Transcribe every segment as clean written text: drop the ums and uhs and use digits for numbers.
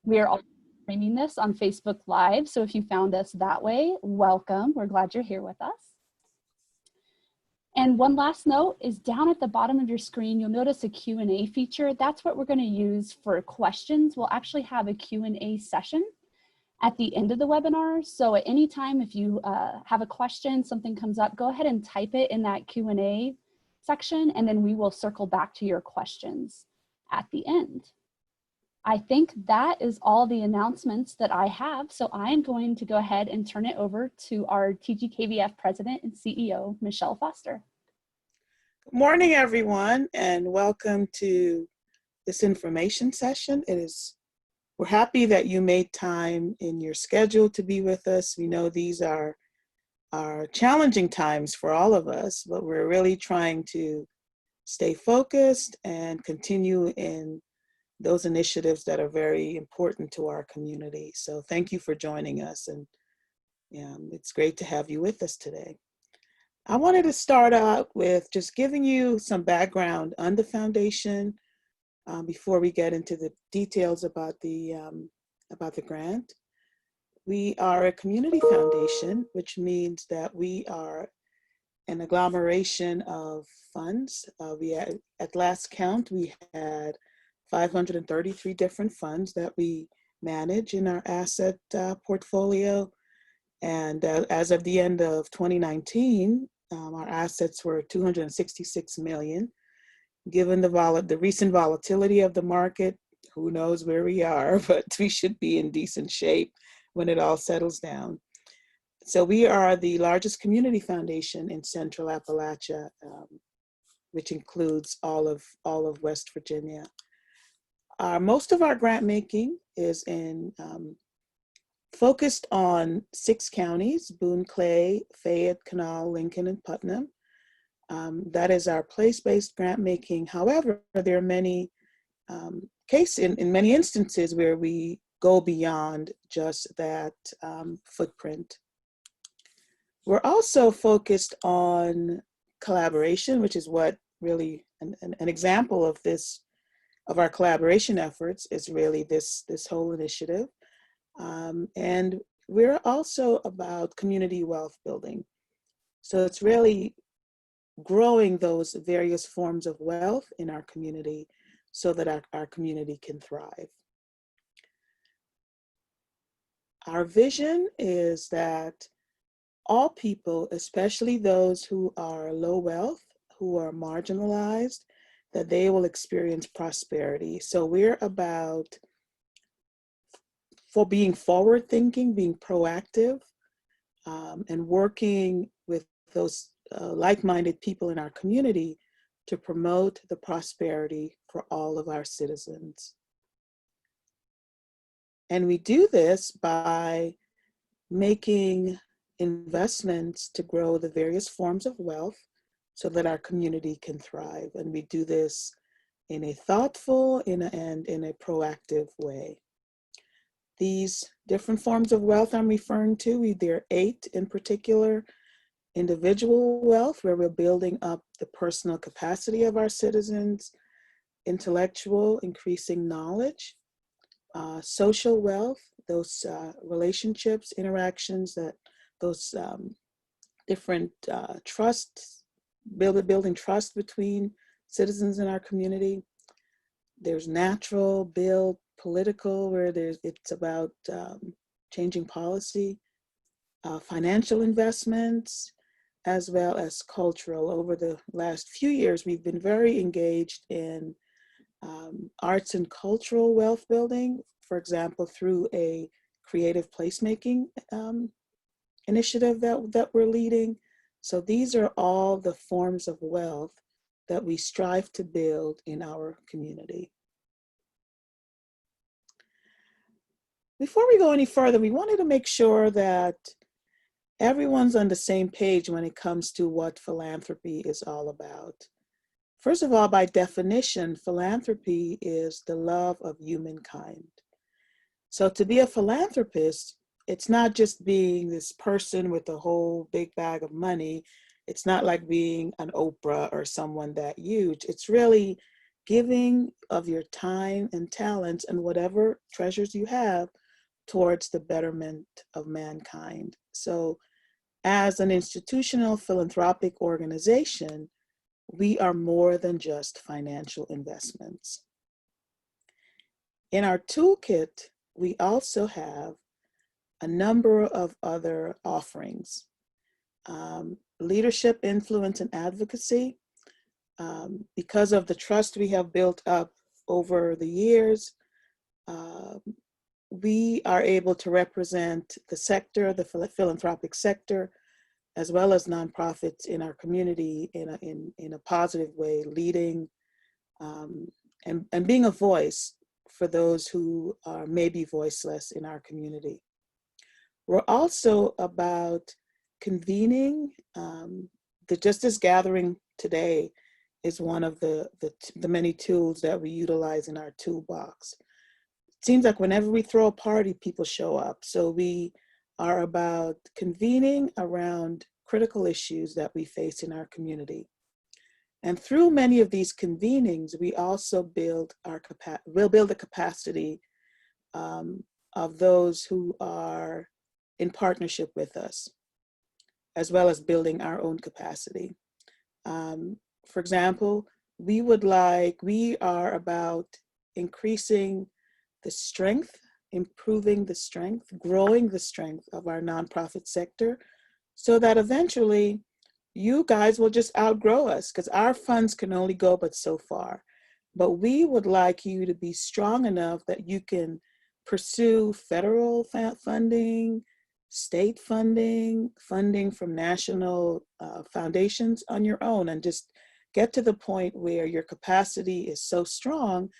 We are also streaming this on Facebook Live, so if you found us that way, welcome. We're glad you're here with us. And one last note is down at the bottom of your screen, you'll notice a Q&A feature. That's what we're going to use for questions. We'll actually have a Q&A session at the end of the webinar. So at any time, if you have a question, something comes up, go ahead and type it in that Q&A section, and then we will circle back to your questions at the end. I think that is all the announcements that I have. So I am going to go ahead and turn it over to our TGKVF President and CEO, Michelle Foster. Good morning, everyone, and welcome to this information session. We're happy that you made time in your schedule to be with us. We know these are challenging times for all of us, but we're really trying to stay focused and continue in those initiatives that are very important to our community. So thank you for joining us, and it's great to have you with us today. I wanted to start out with just giving you some background on the foundation before we get into the details about the grant. We are a community foundation, which means that we are an agglomeration of funds. At last count, we had 533 different funds that we manage in our asset portfolio. And as of the end of 2019, our assets were $266 million. Given the recent volatility of the market, who knows where we are, but we should be in decent shape when it all settles down. So we are the largest community foundation in Central Appalachia, which includes all of West Virginia. Most of our grant making is focused on 6 counties: Boone, Clay, Fayette, Kanawha, Lincoln, and Putnam. That is our place-based grant making. However, there are many in many instances where we go beyond just that footprint. We're also focused on collaboration, which is what really an example of this, of our collaboration efforts, is really this whole initiative. And we're also about community wealth building. So it's really growing those various forms of wealth in our community so that our community can thrive. Our vision is that all people, especially those who are low wealth, who are marginalized, that they will experience prosperity. So we're about being forward thinking, being proactive, and working with those like-minded people in our community to promote the prosperity for all of our citizens. And we do this by making investments to grow the various forms of wealth so that our community can thrive. And we do this in a thoughtful and in a proactive way. These different forms of wealth I'm referring to, there are 8 in particular: individual wealth, where we're building up the personal capacity of our citizens; intellectual, increasing knowledge; social wealth, those relationships, interactions, those different trusts, building trust between citizens in our community. There's natural, build, political, where it's about changing policy, financial investments, as well as cultural. Over the last few years, we've been very engaged in arts and cultural wealth building, for example, through a creative placemaking initiative that we're leading. So these are all the forms of wealth that we strive to build in our community. Before we go any further, we wanted to make sure that everyone's on the same page when it comes to what philanthropy is all about. First of all, by definition, philanthropy is the love of humankind. So to be a philanthropist, it's not just being this person with a whole big bag of money. It's not like being an Oprah or someone that huge. It's really giving of your time and talents and whatever treasures you have towards the betterment of mankind. So as an institutional philanthropic organization, we are more than just financial investments. In our toolkit, we also have a number of other offerings. Leadership, influence, and advocacy. Because of the trust we have built up over the years, we are able to represent the sector, the philanthropic sector, as well as nonprofits in our community in a positive way, leading and being a voice for those who are maybe voiceless in our community. We're also about convening. The Justice Gathering today is one of the many tools that we utilize in our toolbox. It seems like whenever we throw a party, people show up. So we are about convening around critical issues that we face in our community. And through many of these convenings, we also will build the capacity of those who are in partnership with us, as well as building our own capacity. For example, we are about increasing the strength, improving the strength, growing the strength of our nonprofit sector, so that eventually you guys will just outgrow us, because our funds can only go but so far. But we would like you to be strong enough that you can pursue federal funding, state funding, funding from national foundations on your own, and just get to the point where your capacity is so strong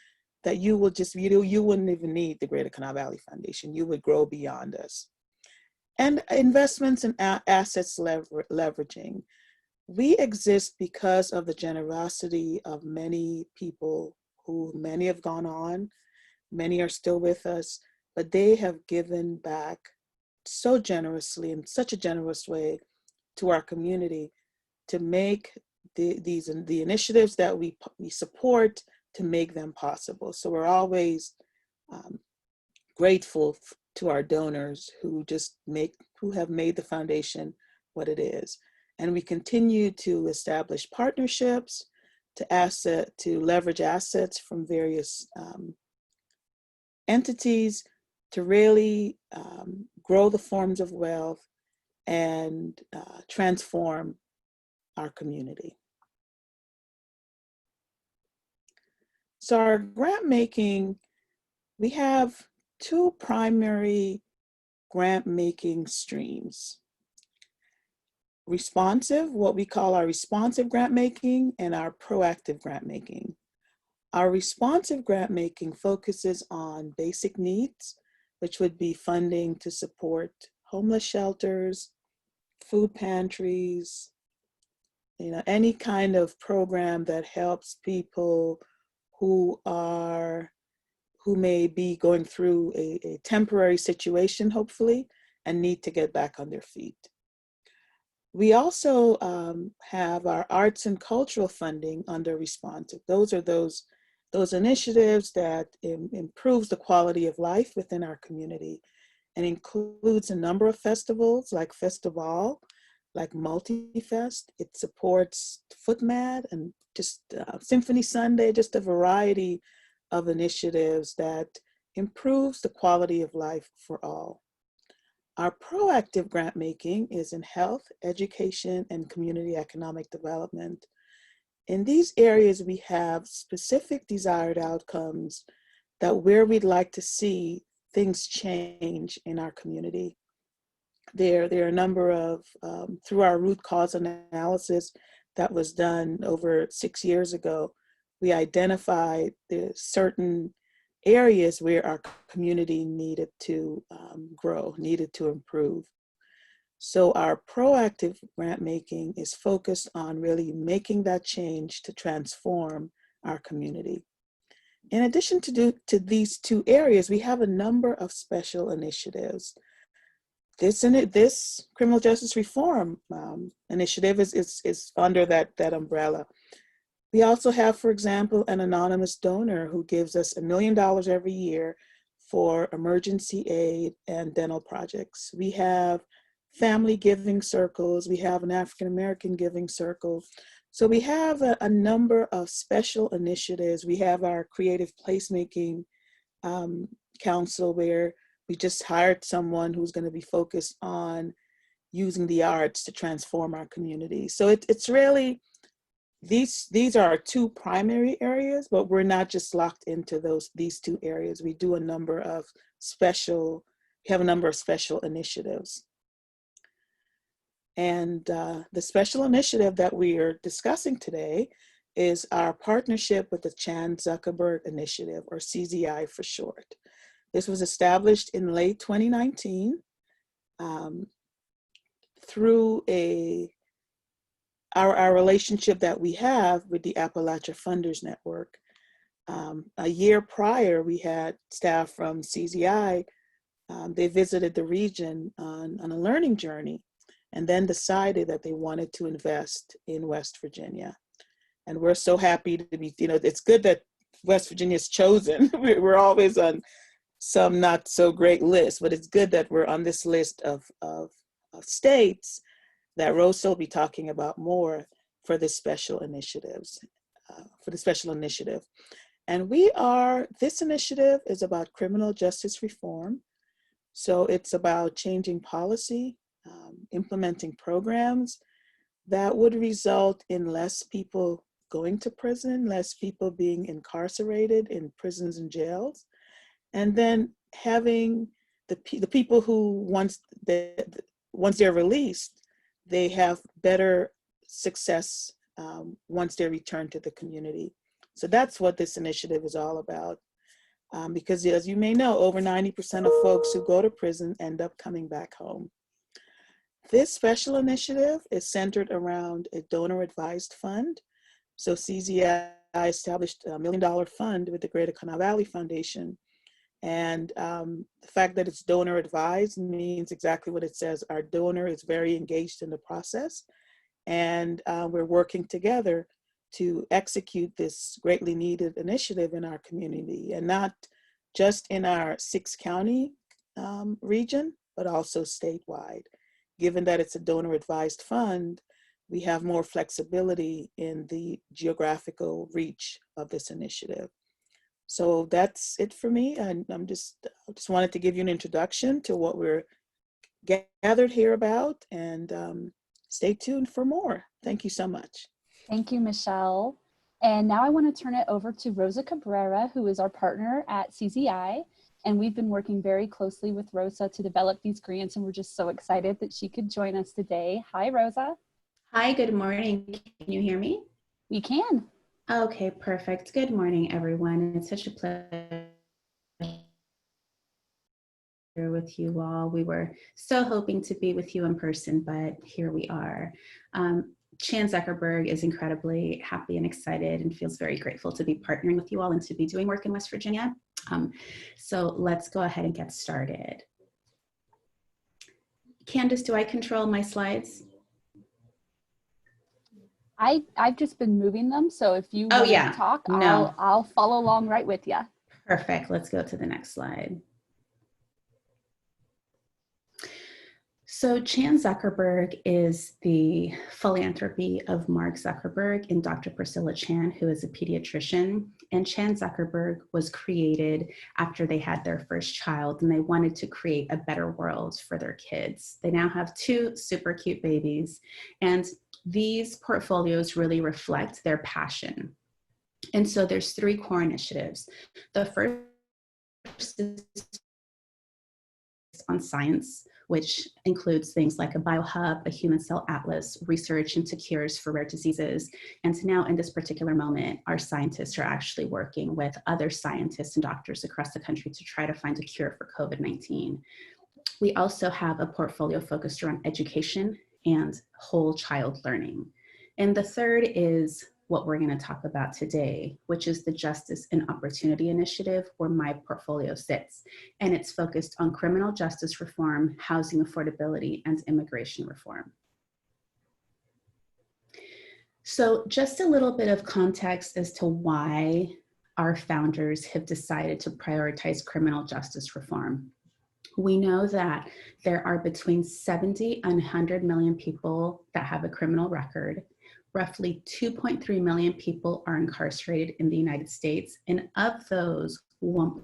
that you will just, you wouldn't even need the Greater Kanawha Valley Foundation. You would grow beyond us. And investments in assets leveraging. We exist because of the generosity of many people who, many have gone on, many are still with us, but they have given back so generously, in such a generous way, to our community to make the initiatives that we support, to make them possible. So we're always grateful to our donors who have made the foundation what it is. And we continue to establish partnerships to leverage assets from various entities to really grow the forms of wealth and transform our community. So our grant making, we have two primary grant making streams. Responsive, what we call our responsive grant making, and our proactive grant making. Our responsive grant making focuses on basic needs, which would be funding to support homeless shelters, food pantries, any kind of program that helps people who may be going through a temporary situation, hopefully, and need to get back on their feet. We also have our arts and cultural funding under responsive. Those are those initiatives that improves the quality of life within our community, and includes a number of festivals like Festival, like Multifest. It supports FootMad and just Symphony Sunday, just a variety of initiatives that improves the quality of life for all. Our proactive grant making is in health, education, and community economic development. In these areas, we have specific desired outcomes where we'd like to see things change in our community. There are a number of, through our root cause analysis that was done over 6 years ago, we identified the certain areas where our community needed to grow, needed to improve. So our proactive grant making is focused on really making that change to transform our community. In addition to these two areas, we have a number of special initiatives. This criminal justice reform initiative is under that umbrella. We also have, for example, an anonymous donor who gives us $1 million every year for emergency aid and dental projects. We have family giving circles. We have an African American giving circle. So we have a number of special initiatives. We have our creative placemaking council, where we just hired someone who's going to be focused on using the arts to transform our community. So it's really, these are our two primary areas, but we're not just locked into these two areas. We do we have a number of special initiatives. And the special initiative that we are discussing today is our partnership with the Chan Zuckerberg Initiative, or CZI for short. This was established in late 2019 through our relationship that we have with the Appalachia Funders Network. A year prior, we had staff from CZI. They visited the region on a learning journey, and then decided that they wanted to invest in West Virginia. And we're so happy to be, it's good that West Virginia is chosen. We're always on some not so great lists, but it's good that we're on this list of states that Rosa will be talking about more for this special initiatives, And this initiative is about criminal justice reform. So it's about changing policy, implementing programs that would result in less people going to prison, less people being incarcerated in prisons and jails, and then having the people who once they're released, they have better success once they return to the community. So that's what this initiative is all about. Because as you may know, over 90% of folks who go to prison end up coming back home. This special initiative is centered around a donor-advised fund. So CZI established $1 million fund with the Greater Kanawha Valley Foundation. And the fact that it's donor-advised means exactly what it says. Our donor is very engaged in the process, and we're working together to execute this greatly needed initiative in our community, and not just in our 6-county region, but also statewide. Given that it's a donor-advised fund, we have more flexibility in the geographical reach of this initiative. So that's it for me. And I just wanted to give you an introduction to what we're gathered here about, and stay tuned for more. Thank you so much. Thank you, Michelle. And now I want to turn it over to Rosa Cabrera, who is our partner at CZI. And we've been working very closely with Rosa to develop these grants, and we're just so excited that she could join us today. Hi, Rosa. Hi, good morning. Can you hear me? We can. Okay, perfect. Good morning, everyone. It's such a pleasure with you all. We were so hoping to be with you in person, but here we are. Chan Zuckerberg is incredibly happy and excited and feels very grateful to be partnering with you all and to be doing work in West Virginia. So let's go ahead and get started. Candace, do I control my slides? I've just been moving them, so if you want to talk, I'll follow along right with you. Perfect. Let's go to the next slide. So Chan Zuckerberg is the philanthropy of Mark Zuckerberg and Dr. Priscilla Chan, who is a pediatrician. And Chan Zuckerberg was created after they had their first child, and they wanted to create a better world for their kids. They now have 2 super cute babies, and these portfolios really reflect their passion. And so there's 3 core initiatives. The first is on science, which includes things like a biohub, a human cell atlas, research into cures for rare diseases. And now in this particular moment, our scientists are actually working with other scientists and doctors across the country to try to find a cure for COVID-19. We also have a portfolio focused around education and whole child learning. And the third is what we're going to talk about today, which is the Justice and Opportunity Initiative, where my portfolio sits. And it's focused on criminal justice reform, housing affordability, and immigration reform. So just a little bit of context as to why our founders have decided to prioritize criminal justice reform. We know that there are between 70 and 100 million people that have a criminal record. Roughly 2.3 million people are incarcerated in the United States, and of those, 1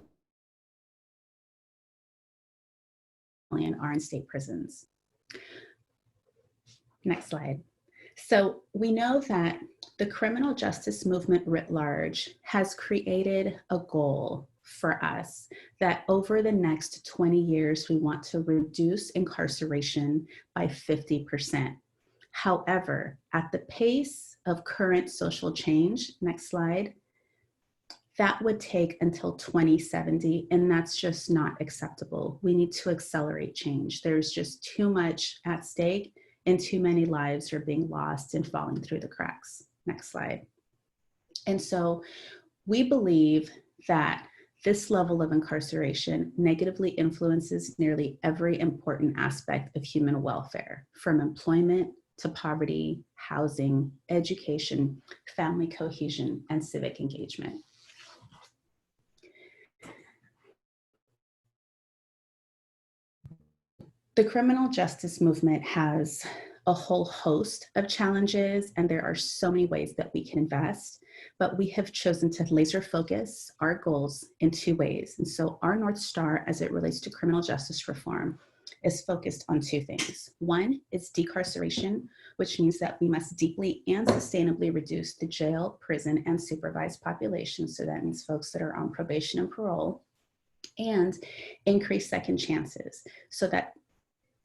million are in state prisons. Next slide. So we know that the criminal justice movement writ large has created a goal for us that over the next 20 years, we want to reduce incarceration by 50%. However, at the pace of current social change, next slide, that would take until 2070, and that's just not acceptable. We need to accelerate change. There's just too much at stake, and too many lives are being lost and falling through the cracks. Next slide. And so we believe that this level of incarceration negatively influences nearly every important aspect of human welfare, from employment to poverty, housing, education, family cohesion, and civic engagement. The criminal justice movement has a whole host of challenges, and there are so many ways that we can invest, but we have chosen to laser focus our goals in 2 ways. And so our North Star as it relates to criminal justice reform is focused on 2 things. One is decarceration, which means that we must deeply and sustainably reduce the jail, prison, and supervised population. So that means folks that are on probation and parole, and increase second chances so that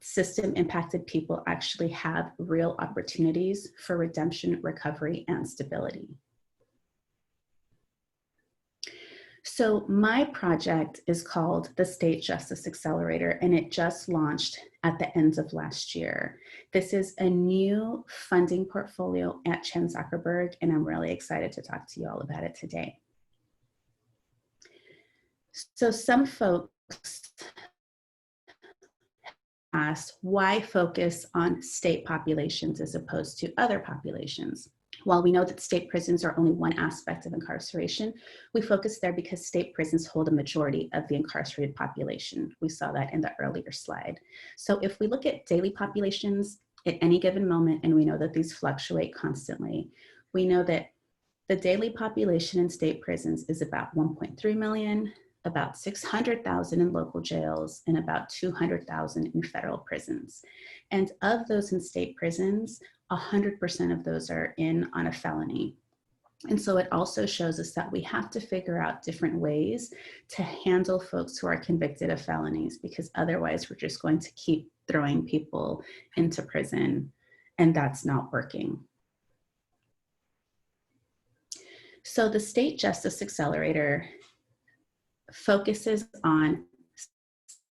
system impacted people actually have real opportunities for redemption, recovery, and stability. So my project is called the State Justice Accelerator, and it just launched at the end of last year. This is a new funding portfolio at Chen Zuckerberg, and I'm really excited to talk to you all about it today. So some folks asked, why focus on state populations as opposed to other populations? While we know that state prisons are only one aspect of incarceration, we focus there because state prisons hold a majority of the incarcerated population. We saw that in the earlier slide. So if we look at daily populations at any given moment, and we know that these fluctuate constantly, we know that the daily population in state prisons is about 1.3 million, about 600,000 in local jails, and about 200,000 in federal prisons. And of those in state prisons, 100% of those are in on a felony. And so it also shows us that we have to figure out different ways to handle folks who are convicted of felonies, because otherwise we're just going to keep throwing people into prison, and that's not working. So the State Justice Accelerator focuses on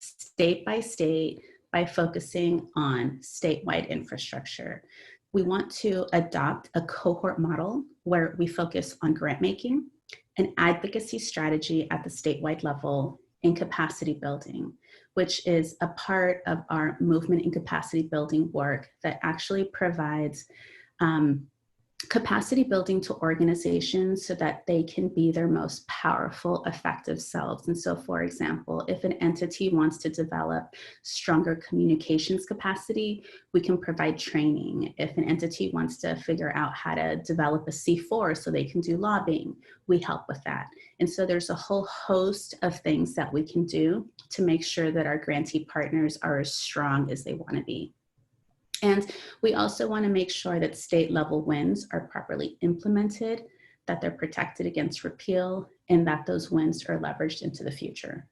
state by state by focusing on statewide infrastructure. We want to adopt a cohort model where we focus on grant making, an advocacy strategy at the statewide level, and capacity building, which is a part of our movement and capacity building work that actually provides capacity building to organizations so that they can be their most powerful, effective selves. And so, for example, if an entity wants to develop stronger communications capacity, we can provide training. If an entity wants to figure out how to develop a C4 so they can do lobbying, we help with that. And so there's a whole host of things that we can do to make sure that our grantee partners are as strong as they want to be. And we also want to make sure that state level wins are properly implemented, that they're protected against repeal, and that those wins are leveraged into the future.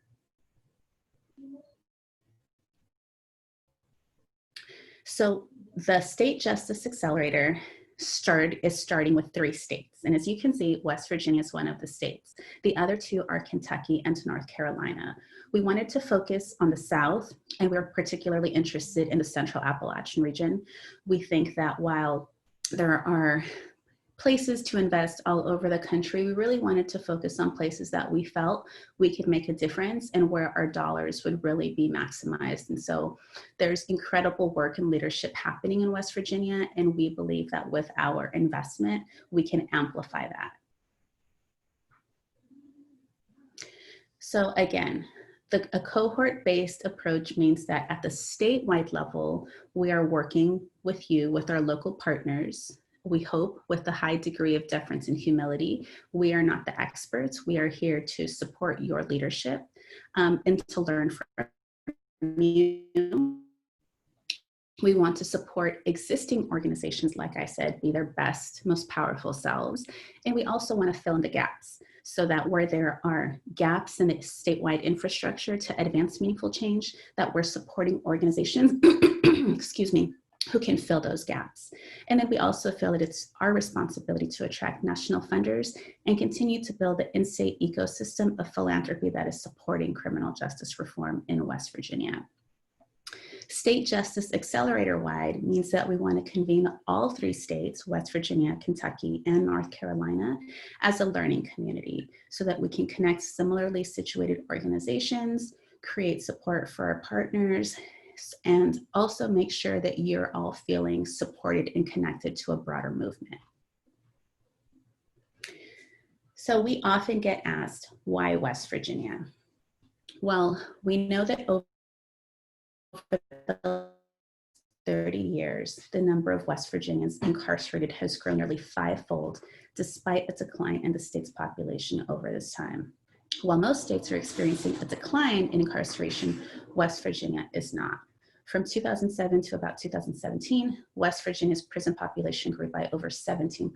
So the State Justice Accelerator is starting with 3 states. And as you can see, West Virginia is one of the states. The other 2 are Kentucky and North Carolina. We wanted to focus on the South, and we're particularly interested in the Central Appalachian region. We think that while there are places to invest all over the country, we really wanted to focus on places that we felt we could make a difference and where our dollars would really be maximized. And so there's incredible work and leadership happening in West Virginia, and we believe that with our investment, we can amplify that. So again, a cohort-based approach means that at the statewide level, we are working with you, with our local partners. We hope with a high degree of deference and humility. We are not the experts. We are here to support your leadership and to learn from you. We want to support existing organizations, like I said, be their best, most powerful selves. And we also want to fill in the gaps so that where there are gaps in the statewide infrastructure to advance meaningful change, that we're supporting organizations, excuse me, who can fill those gaps. And then we also feel that it's our responsibility to attract national funders and continue to build the in-state ecosystem of philanthropy that is supporting criminal justice reform in West Virginia. State Justice Accelerator-wide means that we want to convene all 3 states, West Virginia, Kentucky, and North Carolina, as a learning community so that we can connect similarly situated organizations, create support for our partners, and also make sure that you're all feeling supported and connected to a broader movement. So we often get asked, why West Virginia? Well, we know that over the 30 years, the number of West Virginians incarcerated has grown nearly 5-fold, despite a decline in the state's population over this time. While most states are experiencing a decline in incarceration, West Virginia is not. From 2007 to about 2017, West Virginia's prison population grew by over 17%,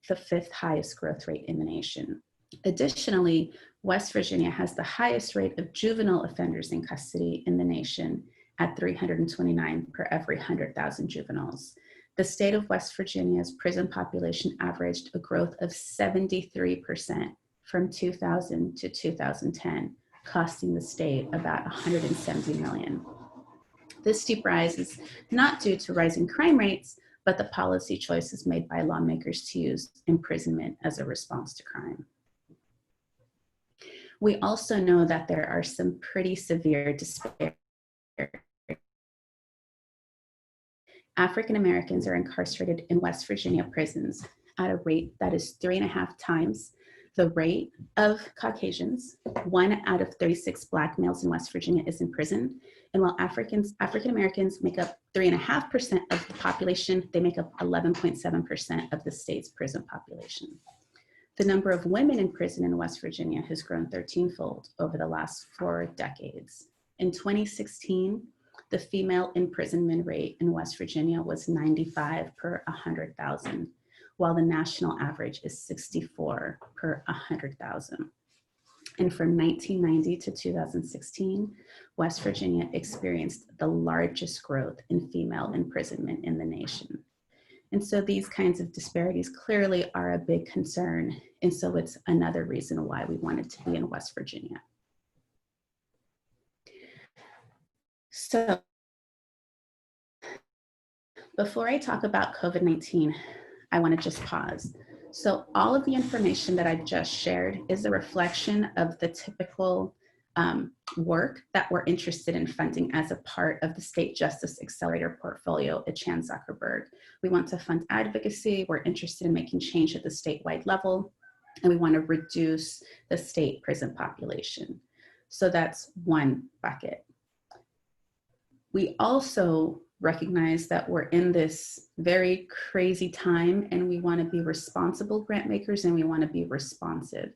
the 5th highest growth rate in the nation. Additionally, West Virginia has the highest rate of juvenile offenders in custody in the nation at 329 per every 100,000 juveniles. The state of West Virginia's prison population averaged a growth of 73% from 2000 to 2010, costing the state about $170 million. This steep rise is not due to rising crime rates, but the policy choices made by lawmakers to use imprisonment as a response to crime. We also know that there are some pretty severe disparities. African Americans are incarcerated in West Virginia prisons at a rate that is 3.5 times the rate of Caucasians. 1 out of 36 Black males in West Virginia is in prison. And while African Americans make up 3.5% of the population, they make up 11.7% of the state's prison population. The number of women in prison in West Virginia has grown 13-fold over the last 4 decades. In 2016, the female imprisonment rate in West Virginia was 95 per 100,000, while the national average is 64 per 100,000. And from 1990 to 2016, West Virginia experienced the largest growth in female imprisonment in the nation. And so these kinds of disparities clearly are a big concern. And so it's another reason why we wanted to be in West Virginia. So before I talk about COVID-19, I want to just pause. So all of the information that I just shared is a reflection of the typical work that we're interested in funding as a part of the State Justice Accelerator portfolio at Chan Zuckerberg. We want to fund advocacy, we're interested in making change at the statewide level, and we want to reduce the state prison population. So that's one bucket. We also recognize that we're in this very crazy time and we want to be responsible grant makers and we want to be responsive.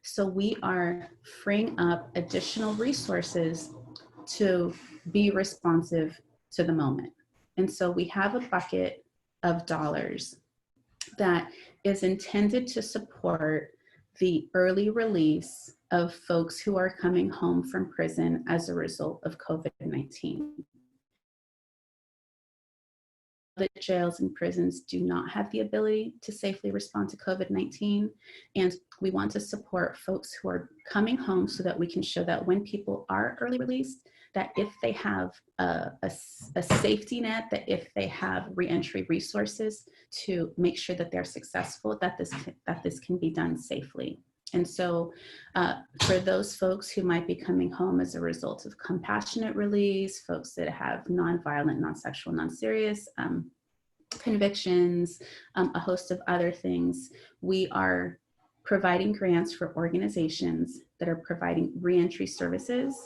So we are freeing up additional resources to be responsive to the moment. And so we have a bucket of dollars that is intended to support the early release of folks who are coming home from prison as a result of COVID-19. that jails and prisons do not have the ability to safely respond to COVID-19. And we want to support folks who are coming home so that we can show that when people are early released, that if they have a safety net, that if they have reentry resources to make sure that they're successful, that this can be done safely. And so for those folks who might be coming home as a result of compassionate release, folks that have nonviolent, non-sexual, non-serious convictions, a host of other things, we are providing grants for organizations that are providing reentry services.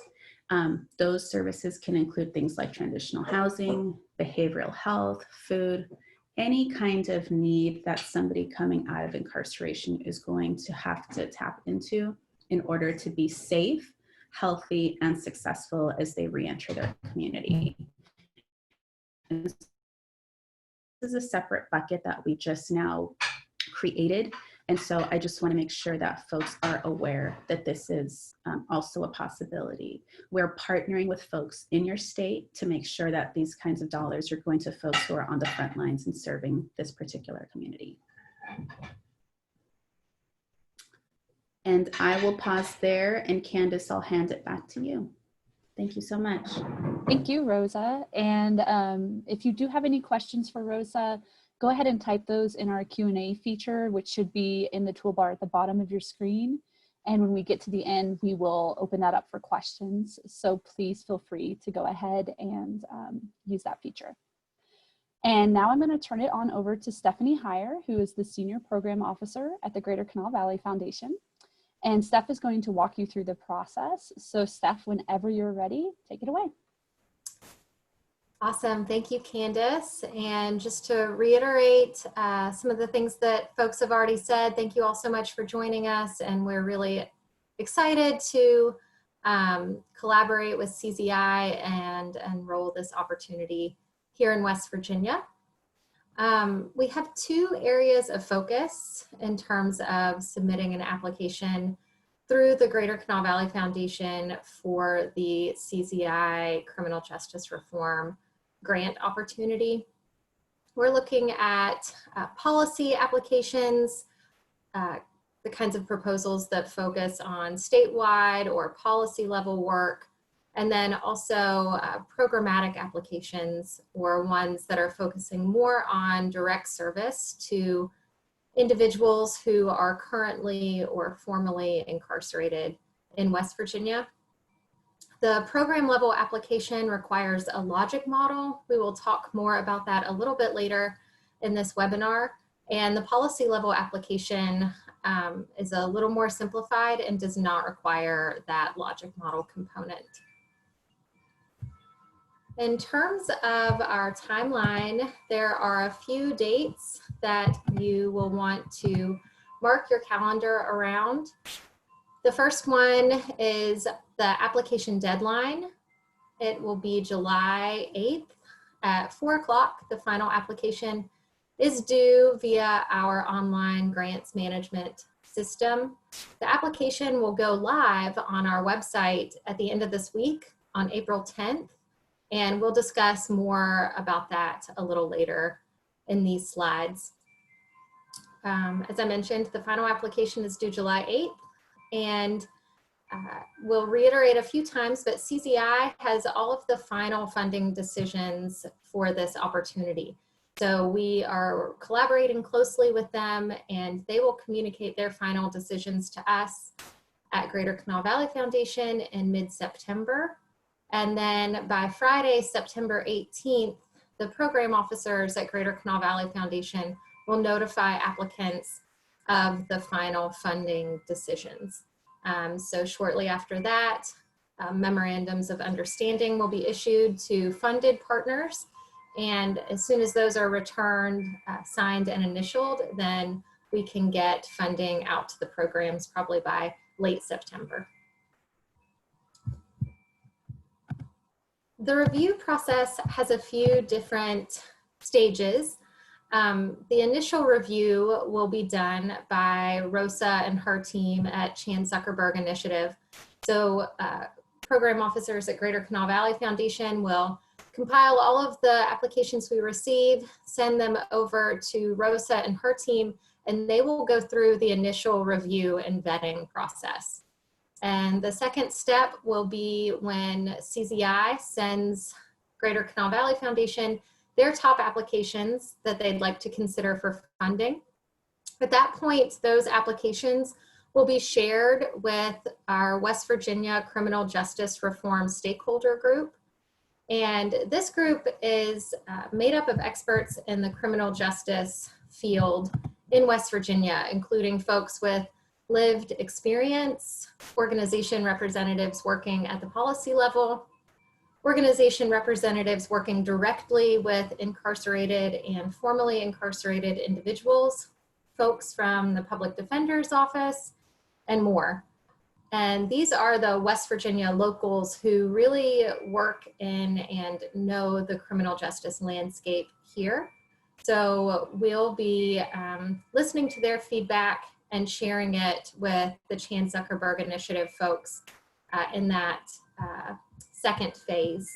Those services can include things like transitional housing, behavioral health, food, any kind of need that somebody coming out of incarceration is going to have to tap into in order to be safe, healthy, and successful as they reenter their community. And this is a separate bucket that we just now created. And so I just want to make sure that folks are aware that this is also a possibility. We're partnering with folks in your state to make sure that these kinds of dollars are going to folks who are on the front lines and serving this particular community. And I will pause there, and Candace, I'll hand it back to you. Thank you so much. Thank you, Rosa. And if you do have any questions for Rosa, go ahead and type those in our Q&A feature, which should be in the toolbar at the bottom of your screen. And when we get to the end, we will open that up for questions. So please feel free to go ahead and use that feature. And now I'm going to turn it on over to Stephanie Heyer, who is the Senior Program Officer at the Greater Kanawha Valley Foundation. And Steph is going to walk you through the process. So Steph, whenever you're ready, take it away. Awesome. Thank you, Candace. And just to reiterate some of the things that folks have already said, thank you all so much for joining us. And we're really excited to collaborate with CZI and enroll this opportunity here in West Virginia. We have two areas of focus in terms of submitting an application through the Greater Kanawha Valley Foundation for the CZI Criminal Justice Reform grant opportunity. We're looking at policy applications, the kinds of proposals that focus on statewide or policy level work, and then also programmatic applications, or ones that are focusing more on direct service to individuals who are currently or formerly incarcerated in West Virginia. The program level application requires a logic model. We will talk more about that a little bit later in this webinar. And the policy level application is a little more simplified and does not require that logic model component. In terms of our timeline, there are a few dates that you will want to mark your calendar around. The first one is the application deadline. It will be July 8th at 4 o'clock. The final application is due via our online grants management system. The application will go live on our website at the end of this week on April 10th, and we'll discuss more about that a little later in these slides. As I mentioned, the final application is due July 8th, and we'll reiterate a few times, but CZI has all of the final funding decisions for this opportunity. So we are collaborating closely with them, and they will communicate their final decisions to us at Greater Kanawha Valley Foundation in mid-September. And then by Friday, September 18th, the program officers at Greater Kanawha Valley Foundation will notify applicants of the final funding decisions. So shortly after that, memorandums of understanding will be issued to funded partners. And as soon as those are returned, signed and initialed, then we can get funding out to the programs probably by late September. The review process has a few different stages. The initial review will be done by Rosa and her team at Chan Zuckerberg Initiative. So program officers at Greater Kanawha Valley Foundation will compile all of the applications we receive, send them over to Rosa and her team, and they will go through the initial review and vetting process. And the second step will be when CZI sends Greater Kanawha Valley Foundation their top applications that they'd like to consider for funding. At that point, those applications will be shared with our West Virginia Criminal Justice Reform Stakeholder Group. And this group is made up of experts in the criminal justice field in West Virginia, including folks with lived experience, organization representatives working at the policy level, organization representatives working directly with incarcerated and formerly incarcerated individuals, folks from the Public Defender's Office, and more. And these are the West Virginia locals who really work in and know the criminal justice landscape here. So we'll be listening to their feedback and sharing it with the Chan Zuckerberg Initiative folks in that second phase.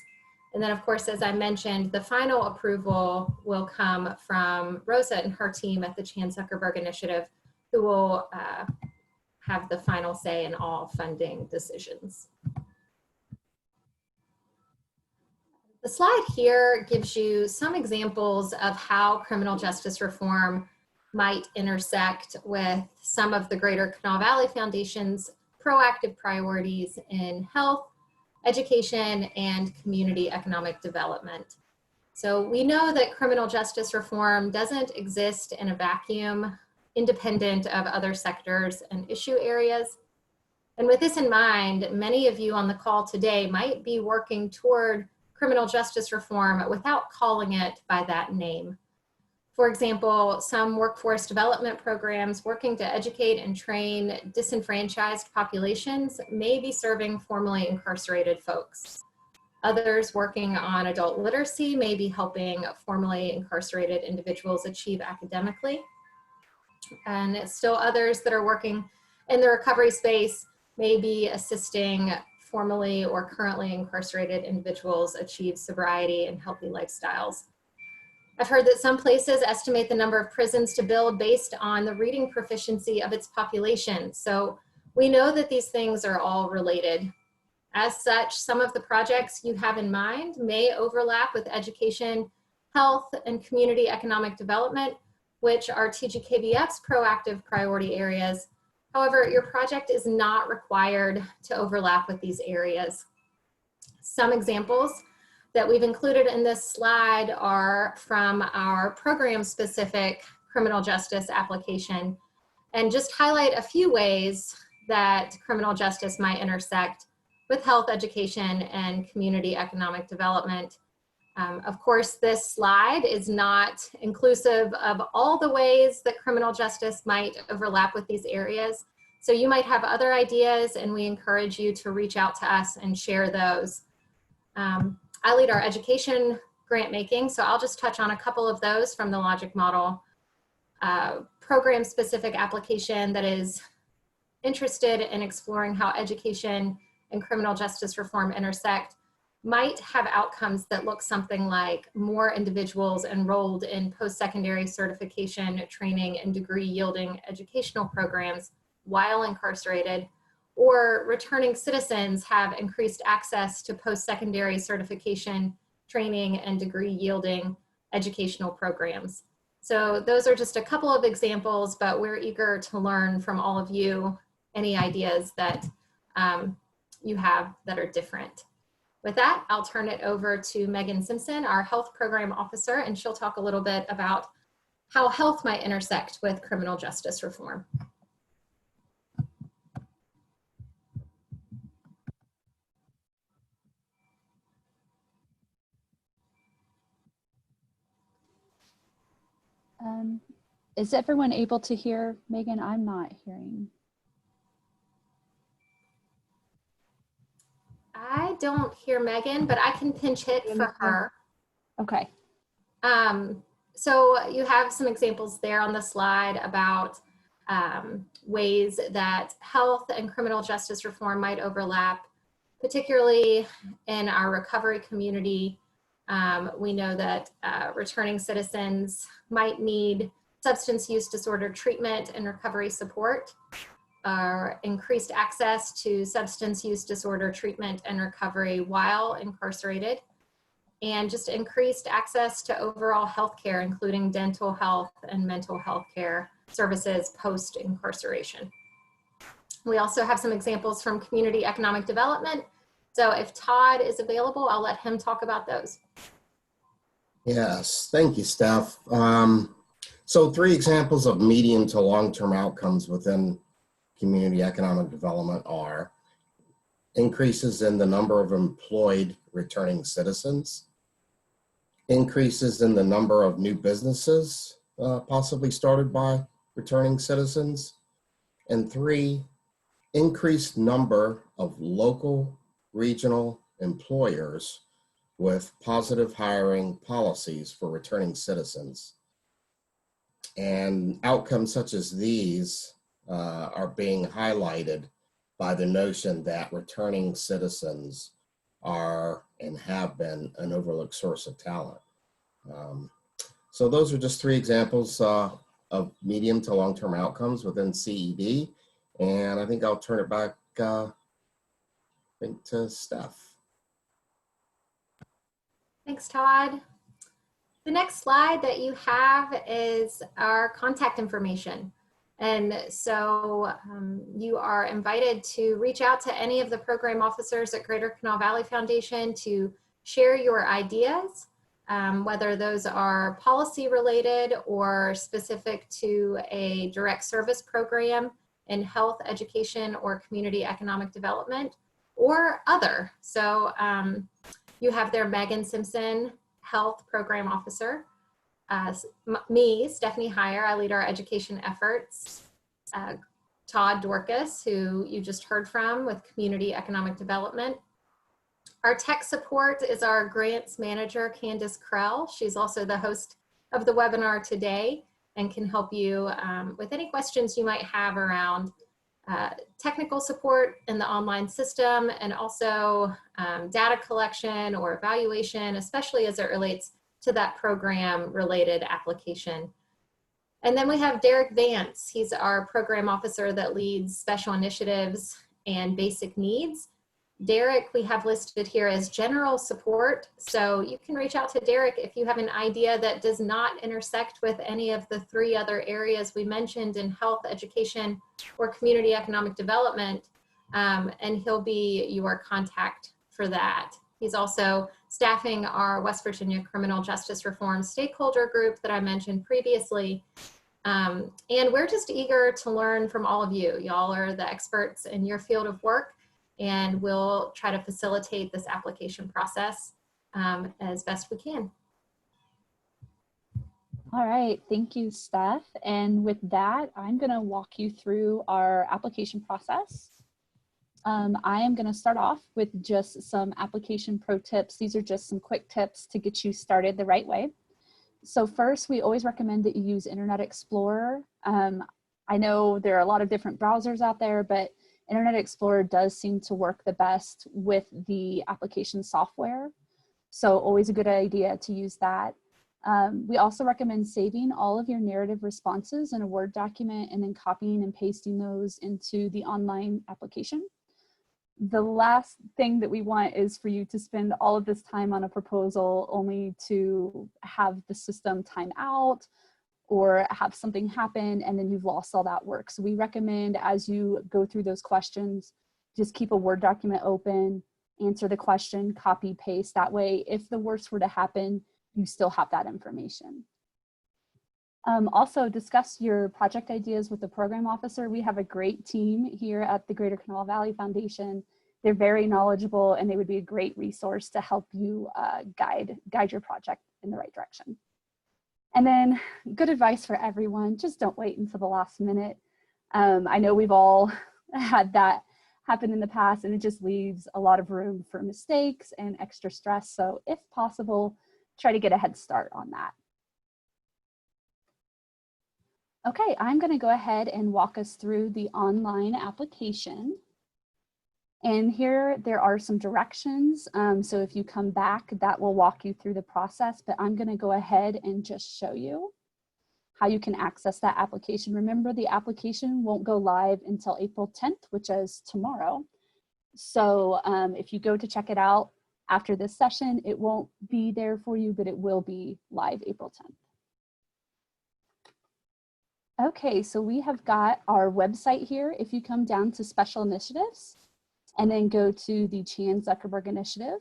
And then of course, as I mentioned, the final approval will come from Rosa and her team at the Chan Zuckerberg Initiative, who will have the final say in all funding decisions. The slide here gives you some examples of how criminal justice reform might intersect with some of the Greater Kanawha Valley Foundation's proactive priorities in health, education, and community economic development. So we know that criminal justice reform doesn't exist in a vacuum, independent of other sectors and issue areas. And with this in mind, many of you on the call today might be working toward criminal justice reform without calling it by that name. For example, some workforce development programs working to educate and train disenfranchised populations may be serving formerly incarcerated folks. Others working on adult literacy may be helping formerly incarcerated individuals achieve academically. And still others that are working in the recovery space may be assisting formerly or currently incarcerated individuals achieve sobriety and healthy lifestyles. I've heard that some places estimate the number of prisons to build based on the reading proficiency of its population. So we know that these things are all related. As such, some of the projects you have in mind may overlap with education, health, and community economic development, which are TGKVF's proactive priority areas. However, your project is not required to overlap with these areas. Some examples that we've included in this slide are from our program-specific criminal justice application, and just highlight a few ways that criminal justice might intersect with health, education, and community economic development. Of course, this slide is not inclusive of all the ways that criminal justice might overlap with these areas. So you might have other ideas, and we encourage you to reach out to us and share those. I lead our education grant making, so I'll just touch on a couple of those from the logic model. Program-specific application that is interested in exploring how education and criminal justice reform intersect might have outcomes that look something like more individuals enrolled in post-secondary certification, training, and degree-yielding educational programs while incarcerated, or returning citizens have increased access to post-secondary certification, training, and degree-yielding educational programs. So those are just a couple of examples, but we're eager to learn from all of you any ideas that you have that are different. With that, I'll turn it over to Megan Simpson, our health program officer, and she'll talk a little bit about how health might intersect with criminal justice reform. Is everyone able to hear Megan? I'm not hearing. I don't hear Megan, but I can pinch hit for her. Okay. So you have some examples there on the slide about ways that health and criminal justice reform might overlap. particularly in our recovery community. We know that returning citizens might need substance use disorder treatment and recovery support, increased access to substance use disorder treatment and recovery while incarcerated, and just increased access to overall health care, including dental health and mental health care services post-incarceration. We also have some examples from community economic development. So if Todd is available, I'll let him talk about those. Yes, thank you, Steph. So 3 examples of medium to long-term outcomes within community economic development are increases in the number of employed returning citizens, increases in the number of new businesses possibly started by returning citizens, and 3, increased number of local, regional employers with positive hiring policies for returning citizens. And outcomes such as these are being highlighted by the notion that returning citizens are and have been an overlooked source of talent. So those are just 3 examples of medium to long-term outcomes within CED. And I think I'll turn it back to Steph. Thanks, Todd. The next slide that you have is our contact information. And so you are invited to reach out to any of the program officers at Greater Kanawha Valley Foundation to share your ideas, whether those are policy related or specific to a direct service program in health, education, or community economic development, or other. So you have there Megan Simpson, Health Program Officer. Me, Stephanie Heyer, I lead our education efforts. Todd Dorcas, who you just heard from with Community Economic Development. Our tech support is our grants manager, Candace Krell. She's also the host of the webinar today and can help you with any questions you might have around technical support in the online system, and also data collection or evaluation, especially as it relates to that program related application. And then we have Derek Vance. He's our program officer that leads special initiatives and basic needs. Derek, we have listed here as general support. So you can reach out to Derek if you have an idea that does not intersect with any of the 3 other areas we mentioned in health, education, or community economic development, and he'll be your contact for that. He's also staffing our West Virginia Criminal Justice Reform stakeholder group that I mentioned previously. And we're just eager to learn from all of you. Y'all are the experts in your field of work, and we'll try to facilitate this application process as best we can. All right, thank you, Steph. And with that, I'm gonna walk you through our application process. I am gonna start off with just some application pro tips. These are just some quick tips to get you started the right way. So first, we always recommend that you use Internet Explorer. I know there are a lot of different browsers out there, but Internet Explorer does seem to work the best with the application software. So always a good idea to use that. We also recommend saving all of your narrative responses in a Word document and then copying and pasting those into the online application. The last thing that we want is for you to spend all of this time on a proposal only to have the system time out or have something happen and then you've lost all that work. So we recommend as you go through those questions, just keep a Word document open, answer the question, copy, paste. That way, if the worst were to happen, you still have that information. Also, discuss your project ideas with the program officer. We have a great team here at the Greater Kanawha Valley Foundation. They're very knowledgeable and they would be a great resource to help you guide your project in the right direction. And then good advice for everyone, just don't wait until the last minute. I know we've all had that happen in the past and it just leaves a lot of room for mistakes and extra stress. So if possible, try to get a head start on that. Okay, I'm going to go ahead and walk us through the online application. And here there are some directions. So if you come back, that will walk you through the process, but I'm gonna go ahead and just show you how you can access that application. Remember, the application won't go live until April 10th, which is tomorrow. So if you go to check it out after this session, it won't be there for you, but it will be live April 10th. Okay, so we have got our website here. If you come down to special initiatives and then go to the Chan Zuckerberg Initiative,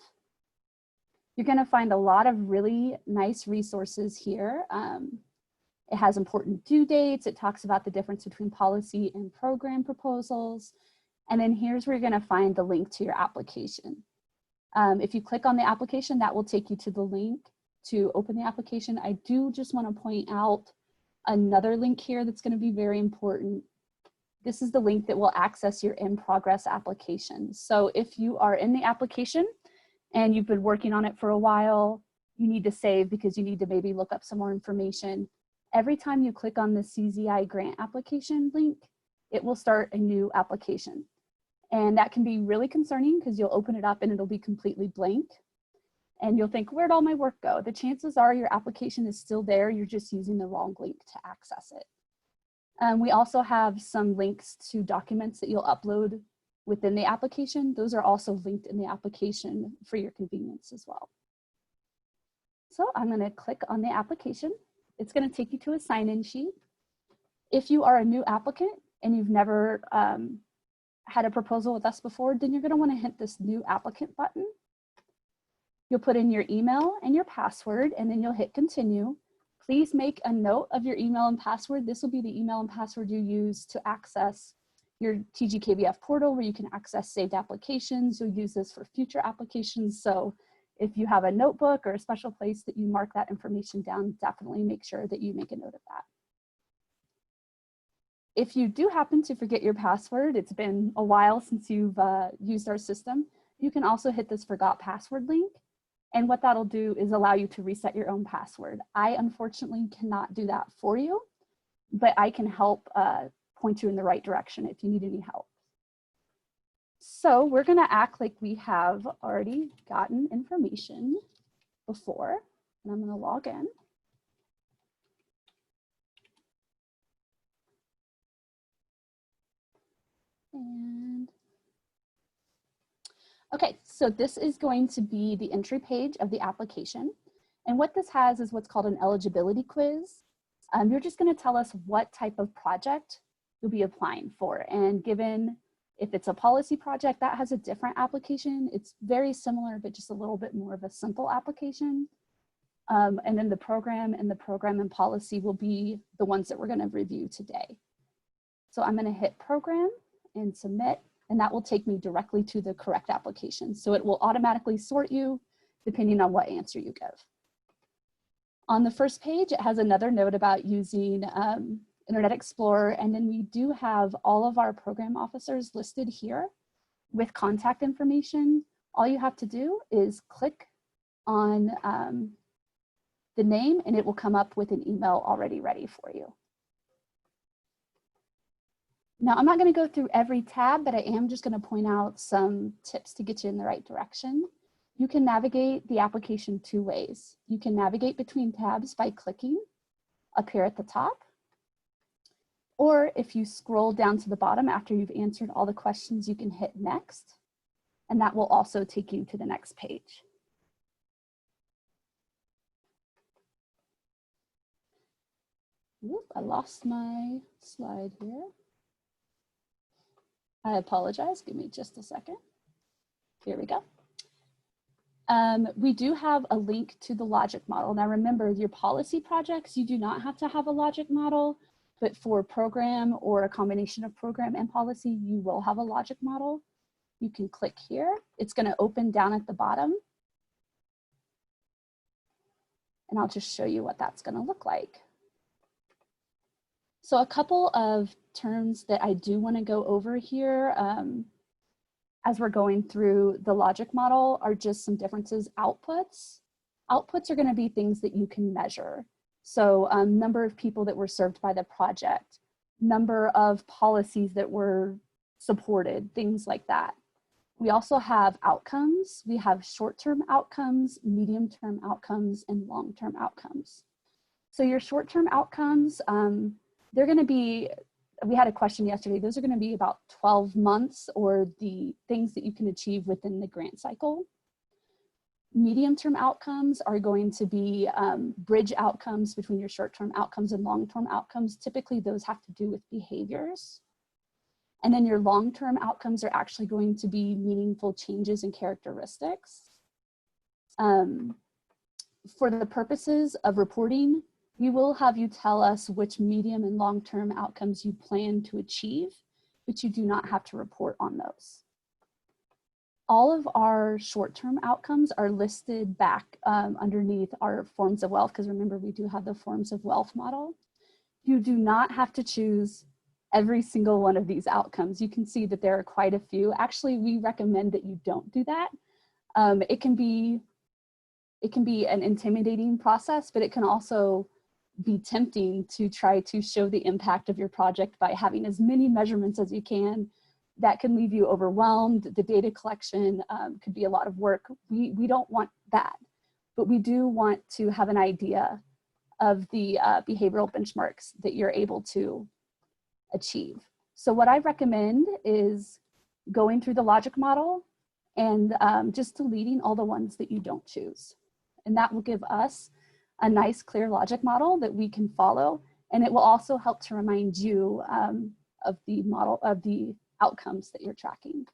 you're gonna find a lot of really nice resources here. It has important due dates. It talks about the difference between policy and program proposals. And then here's where you're gonna find the link to your application. If you click on the application, that will take you to the link to open the application. I do just wanna point out another link here that's gonna be very important. This is the link that will access your in-progress application. So if you are in the application and you've been working on it for a while, you need to save because you need to maybe look up some more information. Every time you click on the CZI grant application link, it will start a new application. And that can be really concerning because you'll open it up and it'll be completely blank. And you'll think, where'd all my work go? The chances are your application is still there. You're just using the wrong link to access it. We also have some links to documents that you'll upload within the application. Those are also linked in the application for your convenience as well. So I'm gonna click on the application. It's gonna take you to a sign-in sheet. If you are a new applicant and you've never had a proposal with us before, then you're gonna wanna hit this new applicant button. You'll put in your email and your password, and then you'll hit continue. Please make a note of your email and password. This will be the email and password you use to access your TGKVF portal where you can access saved applications. You'll use this for future applications. So if you have a notebook or a special place that you mark that information down, definitely make sure that you make a note of that. If you do happen to forget your password, it's been a while since you've used our system, you can also hit this forgot password link. And what that'll do is allow you to reset your own password. I unfortunately cannot do that for you, but I can help point you in the right direction if you need any help. So we're gonna act like we have already gotten information before, and I'm gonna log in. And okay, so this is going to be the entry page of the application. And what this has is what's called an eligibility quiz. You're just gonna tell us what type of project you'll be applying for. And given if it's a policy project, that has a different application. It's very similar, but just a little bit more of a simple application. And then the program and policy will be the ones that we're gonna review today. So I'm gonna hit program and submit, and that will take me directly to the correct application. So it will automatically sort you depending on what answer you give. On the first page, it has another note about using Internet Explorer, and then we do have all of our program officers listed here with contact information. All you have to do is click on the name and it will come up with an email already ready for you. Now, I'm not going to go through every tab, but I am just going to point out some tips to get you in the right direction. You can navigate the application two ways. You can navigate between tabs by clicking up here at the top, or if you scroll down to the bottom after you've answered all the questions, you can hit next, and that will also take you to the next page. Oop, I lost my slide here. I apologize, give me just a second. Here we go. We do have a link to the logic model. Now remember, your policy projects, you do not have to have a logic model, but for program or a combination of program and policy, you will have a logic model. You can click here. It's gonna open down at the bottom. And I'll just show you what that's gonna look like. So a couple of terms that I do want to go over here as we're going through the logic model are just some differences. Outputs. Outputs are going to be things that you can measure. So number of people that were served by the project, number of policies that were supported, things like that. We also have outcomes. We have short-term outcomes, medium-term outcomes, and long-term outcomes. So your short-term outcomes, they're going to be, we had a question yesterday, those are going to be about 12 months or the things that you can achieve within the grant cycle. Medium-term outcomes are going to be bridge outcomes between your short-term outcomes and long-term outcomes. Typically, those have to do with behaviors. And then your long-term outcomes are actually going to be meaningful changes in characteristics. For the purposes of reporting, we will have you tell us which medium and long-term outcomes you plan to achieve, but you do not have to report on those. All of our short-term outcomes are listed back underneath our forms of wealth, because remember, we do have the forms of wealth model. You do not have to choose every single one of these outcomes. You can see that there are quite a few. Actually, we recommend that you don't do that. It can be an intimidating process, but it can also be tempting to try to show the impact of your project by having as many measurements as you can. That can leave you overwhelmed. The data collection could be a lot of work. We don't want that, but we do want to have an idea of the behavioral benchmarks that you're able to achieve. So what I recommend is going through the logic model and just deleting all the ones that you don't choose. And that will give us a nice, clear logic model that we can follow. And it will also help to remind you of the model, of the outcomes that you're tracking.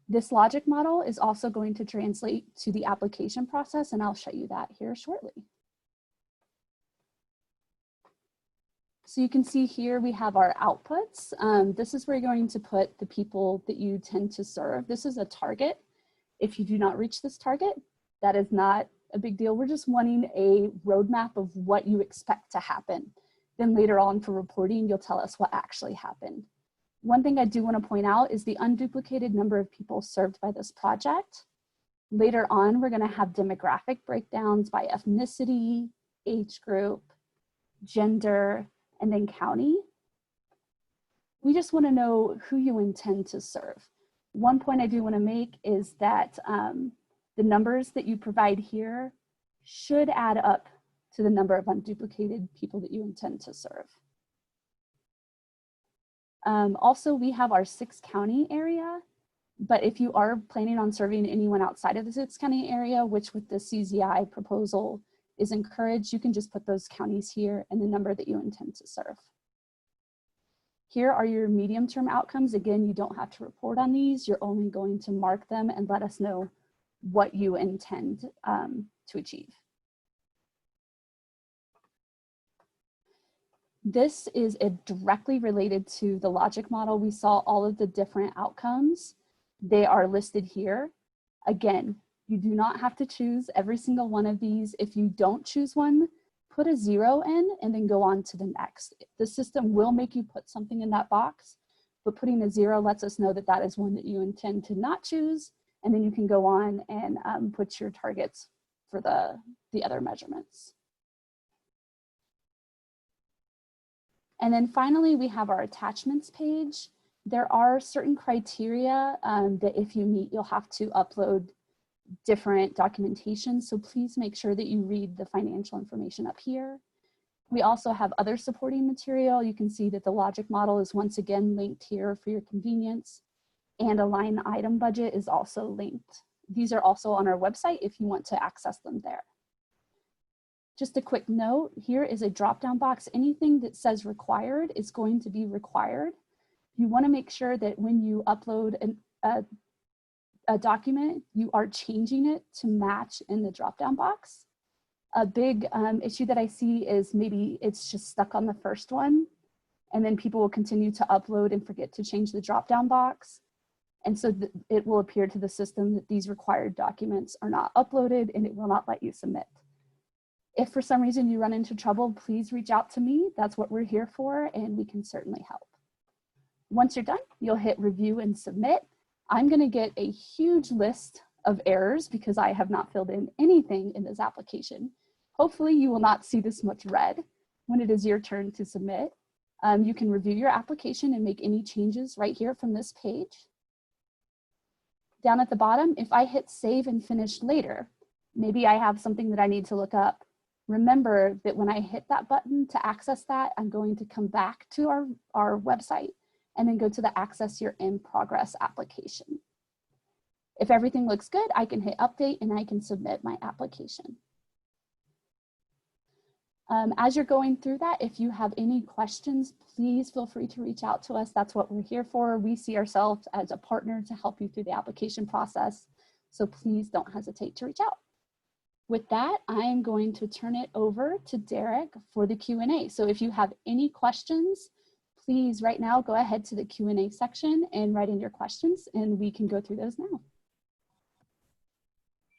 This logic model is also going to translate to the application process, and I'll show you that here shortly. So you can see here we have our outputs. This is where you're going to put the people that you tend to serve. This is a target. If you do not reach this target, that is not a big deal. We're just wanting a roadmap of what you expect to happen. Then later on for reporting, you'll tell us what actually happened. One thing I do want to point out is the unduplicated number of people served by this project. Later on, we're going to have demographic breakdowns by ethnicity, age group, gender, and then county. We just want to know who you intend to serve. One point I do want to make is that the numbers that you provide here should add up to the number of unduplicated people that you intend to serve. Also, we have our 6-county area, but if you are planning on serving anyone outside of the 6-county area, which with the CZI proposal is encouraged, you can just put those counties here and the number that you intend to serve. Here are your medium-term outcomes. Again, you don't have to report on these. You're only going to mark them and let us know what you intend to achieve. This is directly related to the logic model. We saw all of the different outcomes. They are listed here. Again, you do not have to choose every single one of these. If you don't choose one, put a 0 in and then go on to the next. The system will make you put something in that box, but putting a 0 lets us know that that is one that you intend to not choose, and then you can go on and put your targets for the other measurements. And then finally, we have our attachments page. There are certain criteria that if you meet, you'll have to upload different documentation. So please make sure that you read the financial information up here. We also have other supporting material. You can see that the logic model is once again linked here for your convenience, and a line item budget is also linked. These are also on our website if you want to access them there. Just a quick note, here is a drop-down box. Anything that says required is going to be required. You want to make sure that when you upload a document, you are changing it to match in the drop-down box. A big issue that I see is maybe it's just stuck on the first one, and then people will continue to upload and forget to change the drop-down box. And so it will appear to the system that these required documents are not uploaded, and it will not let you submit. If for some reason you run into trouble, please reach out to me. That's what we're here for, and we can certainly help. Once you're done, you'll hit review and submit. I'm going to get a huge list of errors because I have not filled in anything in this application. Hopefully you will not see this much red when it is your turn to submit. You can review your application and make any changes right here from this page. Down at the bottom, if I hit save and finish later, maybe I have something that I need to look up. Remember that when I hit that button to access that, I'm going to come back to our website and then go to the Access Your In Progress application. If everything looks good, I can hit update and I can submit my application. As you're going through that, if you have any questions, please feel free to reach out to us. That's what we're here for. We see ourselves as a partner to help you through the application process. So please don't hesitate to reach out. With that, I am going to turn it over to Derek for the Q&A. So if you have any questions, please right now go ahead to the Q&A section and write in your questions and we can go through those now.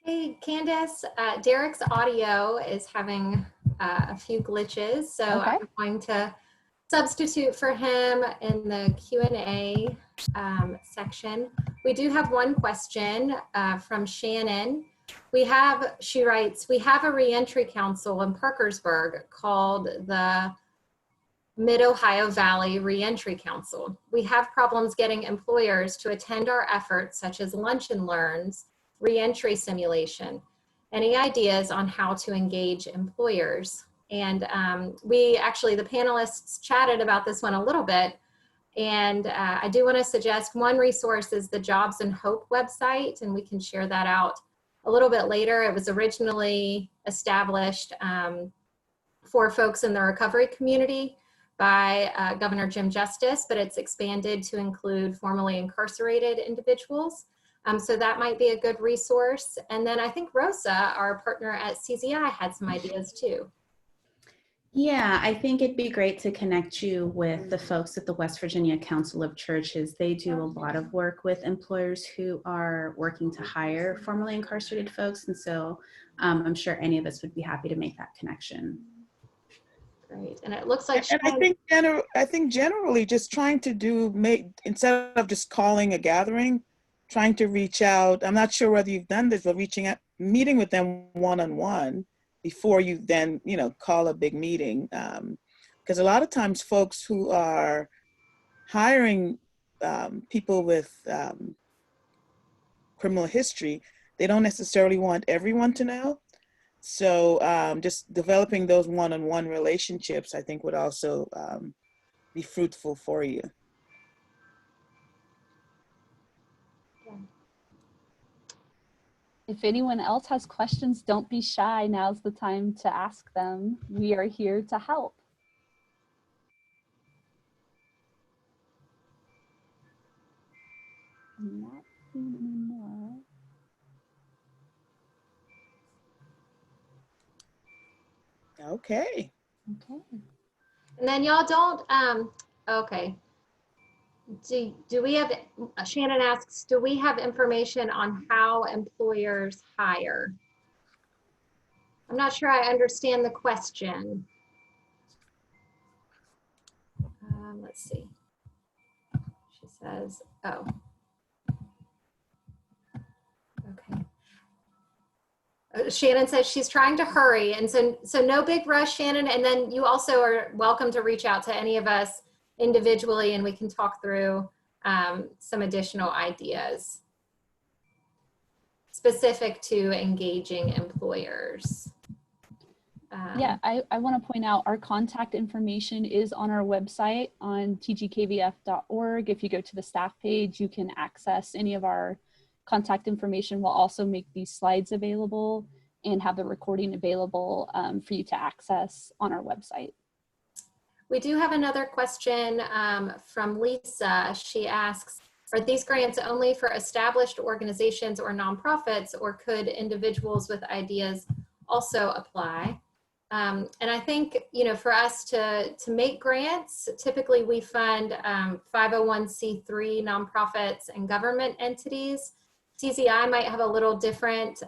Hey, Candace, Derek's audio is having a few glitches, so Okay. I'm going to substitute for him in the Q&A section. We do have one question from Shannon. She writes, we have a reentry council in Parkersburg called the Mid-Ohio Valley Reentry Council. We have problems getting employers to attend our efforts such as lunch and learns, reentry simulation. Any ideas on how to engage employers? And the panelists chatted about this one a little bit. And I do want to suggest one resource is the Jobs and Hope website, and we can share that out a little bit later. It was originally established for folks in the recovery community by Governor Jim Justice, but it's expanded to include formerly incarcerated individuals. So that might be a good resource. And then I think Rosa, our partner at CZI, had some ideas too. Yeah, I think it'd be great to connect you with the folks at the West Virginia Council of Churches. They do a lot of work with employers who are working to hire formerly incarcerated folks. And so I'm sure any of us would be happy to make that connection. Great. And it looks like And I think generally just trying to instead of just calling a gathering, trying to reach out. I'm not sure whether you've done this, but meeting with them one-on-one before you then, call a big meeting. Because a lot of times folks who are hiring people with criminal history, they don't necessarily want everyone to know. So just developing those one-on-one relationships, I think would also be fruitful for you. If anyone else has questions, don't be shy. Now's the time to ask them. We are here to help. I'm not seeing any more. Okay. Okay. And then y'all don't, okay. Do we have, Shannon asks, do we have information on how employers hire? I'm not sure I understand the question. Let's see. She says, oh. Okay. Shannon says she's trying to hurry. And so no big rush, Shannon. And then you also are welcome to reach out to any of us individually and we can talk through some additional ideas specific to engaging employers. Yeah, I want to point out our contact information is on our website on tgkvf.org. If you go to the staff page, you can access any of our contact information. We'll also make these slides available and have the recording available for you to access on our website. We do have another question from Lisa. She asks, are these grants only for established organizations or nonprofits, or could individuals with ideas also apply? And I think, for us to make grants, typically we fund 501c3 nonprofits and government entities. CZI might have a little different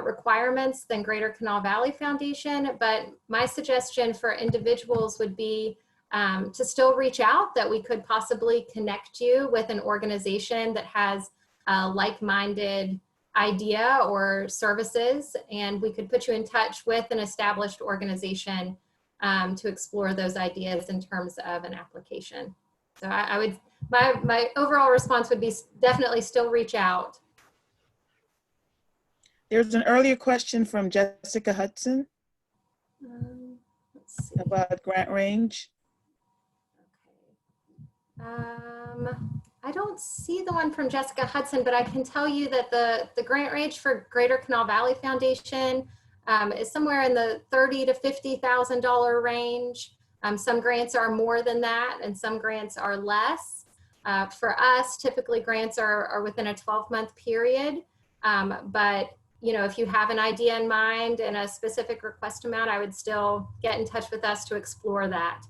requirements than Greater Kanawha Valley Foundation, but my suggestion for individuals would be to still reach out, that we could possibly connect you with an organization that has a like-minded idea or services, and we could put you in touch with an established organization to explore those ideas in terms of an application. So I my overall response would be definitely still reach out. There's an earlier question from Jessica Hudson Let's see. about grant range. I don't see the one from Jessica Hudson, but I can tell you that the grant range for Greater Canal Valley Foundation is somewhere in the $30,000 to $50,000 range. Some grants are more than that, and some grants are less. For us, typically grants are within a 12-month period, but you know, if you have an idea in mind and a specific request amount, I would still get in touch with us to explore that.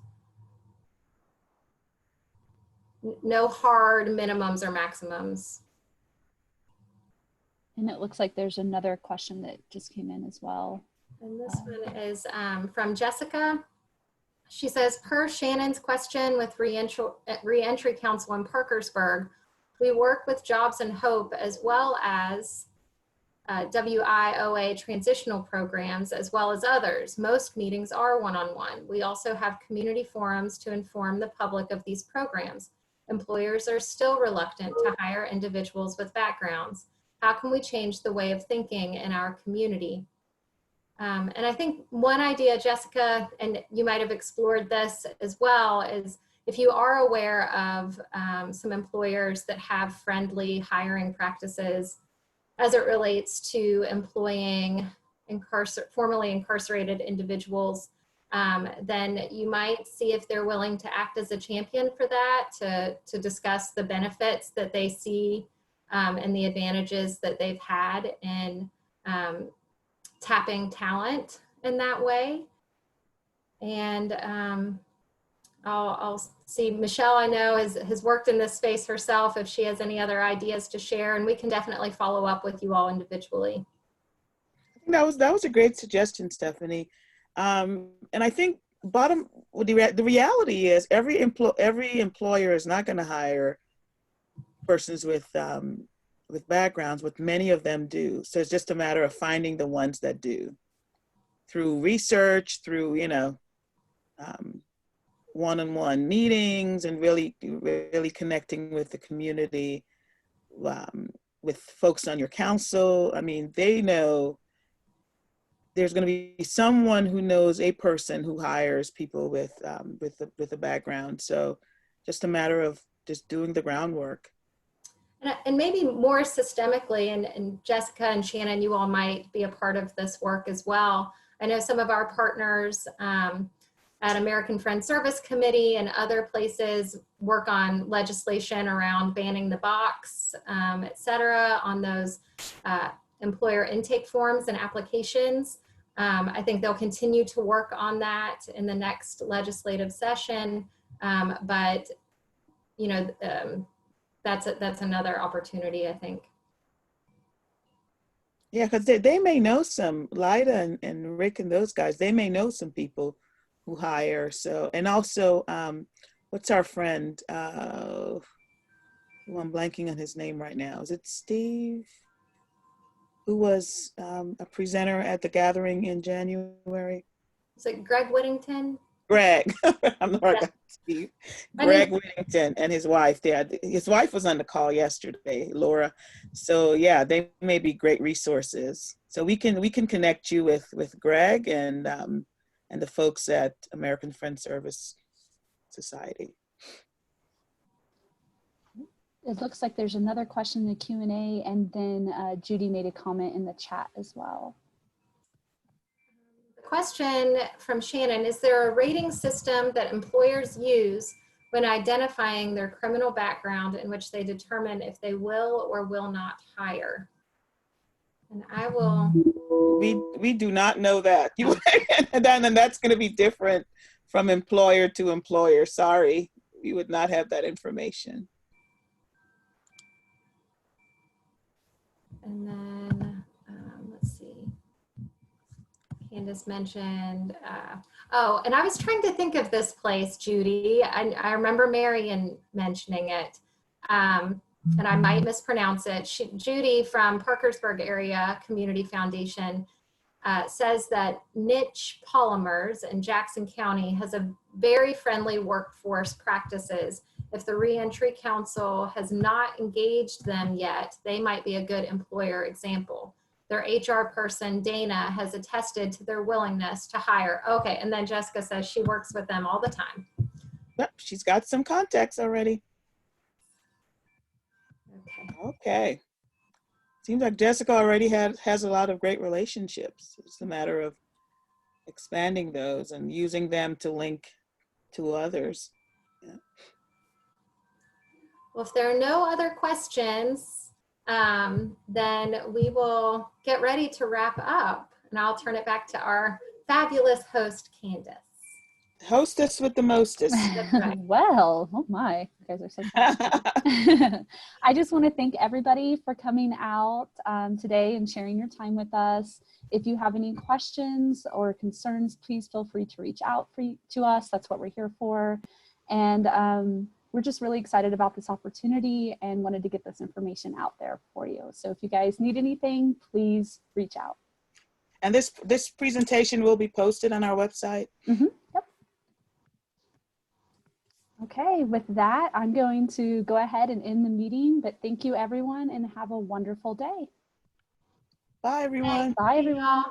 No hard minimums or maximums. And it looks like there's another question that just came in as well. And this one is from Jessica. She says, per Shannon's question with Reentry Council in Parkersburg, we work with Jobs and Hope as well as WIOA transitional programs, as well as others. Most meetings are one-on-one. We also have community forums to inform the public of these programs. Employers are still reluctant to hire individuals with backgrounds. How can we change the way of thinking in our community? And I think one idea, Jessica, and you might have explored this as well, is if you are aware of some employers that have friendly hiring practices as it relates to employing formerly incarcerated individuals, then you might see if they're willing to act as a champion for that, to discuss the benefits that they see and the advantages that they've had in tapping talent in that way. And I'll see, Michelle, I know, has worked in this space herself, if she has any other ideas to share, and we can definitely follow up with you all individually. That was a great suggestion, Stephanie. And I think the reality is every employer is not going to hire persons with backgrounds, but many of them do. So it's just a matter of finding the ones that do, through research, through, you know, one-on-one meetings, and really connecting with the community, with folks on your council. I mean, they know there's going to be someone who knows a person who hires people with a background. So just a matter of just doing the groundwork. And maybe more systemically, and Jessica and Shannon, you all might be a part of this work as well. I know some of our partners at American Friends Service Committee and other places work on legislation around banning the box, et cetera, on those employer intake forms and applications. I think they'll continue to work on that in the next legislative session, but you know, that's another opportunity, I think. Yeah, because they may know some, Lyda and Rick and those guys, they may know some people who hire. So, and also, what's our friend, I'm blanking on his name right now. Is it Steve? Who was a presenter at the gathering in January? Is it Greg Whittington? Greg, I'm sorry, Steve. Greg Whittington and his wife. His wife was on the call yesterday, Laura. So yeah, they may be great resources. So we can connect you with Greg and the folks at American Friends Service Society. It looks like there's another question in the Q&A, and then Judy made a comment in the chat as well. Question from Shannon, is there a rating system that employers use when identifying their criminal background in which they determine if they will or will not hire? And I will. We do not know that. And that's going to be different from employer to employer. Sorry, we would not have that information. And then let's see. Candace mentioned, oh, and I was trying to think of this place, Judy. I remember Marion mentioning it, and I might mispronounce it. Judy from Parkersburg Area Community Foundation says that Niche Polymers in Jackson County has a very friendly workforce practices If the reentry council has not engaged them yet, they might be a good employer example. Their HR person, Dana, has attested to their willingness to hire. Okay, and then Jessica says she works with them all the time. Yep, she's got some contacts already. Okay. Okay. Seems like Jessica already has a lot of great relationships. It's a matter of expanding those and using them to link to others. Yeah. Well, if there are no other questions, then we will get ready to wrap up, and I'll turn it back to our fabulous host, Candace. Hostess with the mostest. That's right. Well, oh my, you guys are so fun. I just want to thank everybody for coming out today and sharing your time with us. If you have any questions or concerns, please feel free to reach out to us. That's what we're here for. And we're just really excited about this opportunity and wanted to get this information out there for you. So if you guys need anything, please reach out. And this presentation will be posted on our website. Mm-hmm. Yep. Okay, with that, I'm going to go ahead and end the meeting, but thank you everyone and have a wonderful day. Bye everyone. Bye everyone.